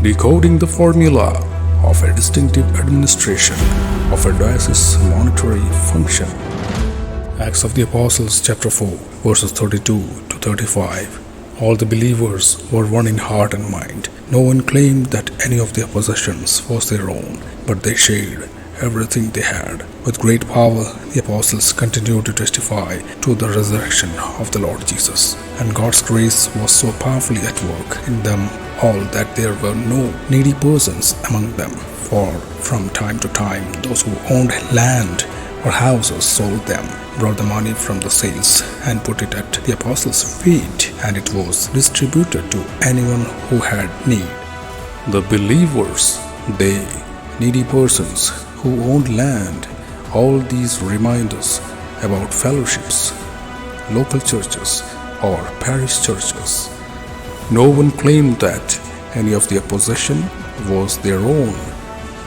Decoding the Formula of a Distinctive Administration of a Diocese's Monetary Function. Acts of the Apostles, chapter 4, verses 32 to 35. All the believers were one in heart and mind. No one claimed that any of their possessions was their own, but they shared everything they had. With great power, the apostles continued to testify to the resurrection of the Lord Jesus. And God's grace was so powerfully at work in them all that there were no needy persons among them. For from time to time, those who owned land or houses sold them, brought the money from the sales, and put it at the apostles' feet, and it was distributed to anyone who had need. The believers, they, needy persons who owned land, all these remind us about fellowships, local churches, or parish churches. No one claimed that any of their possession was their own.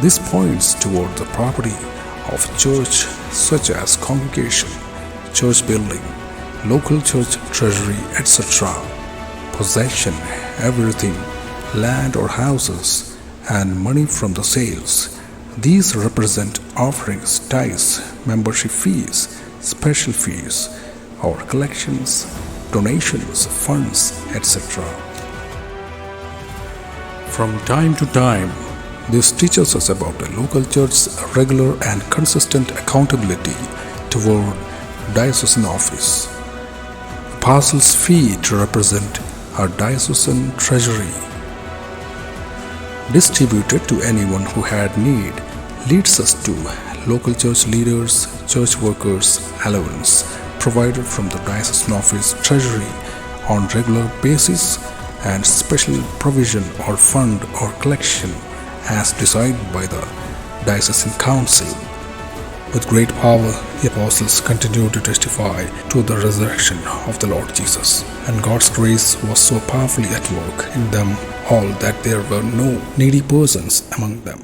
This points toward the property of church, such as congregation, church building, local church treasury, etc. Possession, everything, land or houses, and money from the sales. These represent offerings, tithes, membership fees, special fees, or collections, donations, funds, etc. From time to time, this teaches us about a local church's regular and consistent accountability toward diocesan office. Apostles' feet represent our diocesan treasury, distributed to anyone who had need, leads us to local church leaders, church workers' allowance provided from the diocesan office treasury on regular basis, and special provision or fund or collection as decided by the diocesan council. With great power, the apostles continued to testify to the resurrection of the Lord Jesus, and God's grace was so powerfully at work in them all that there were no needy persons among them.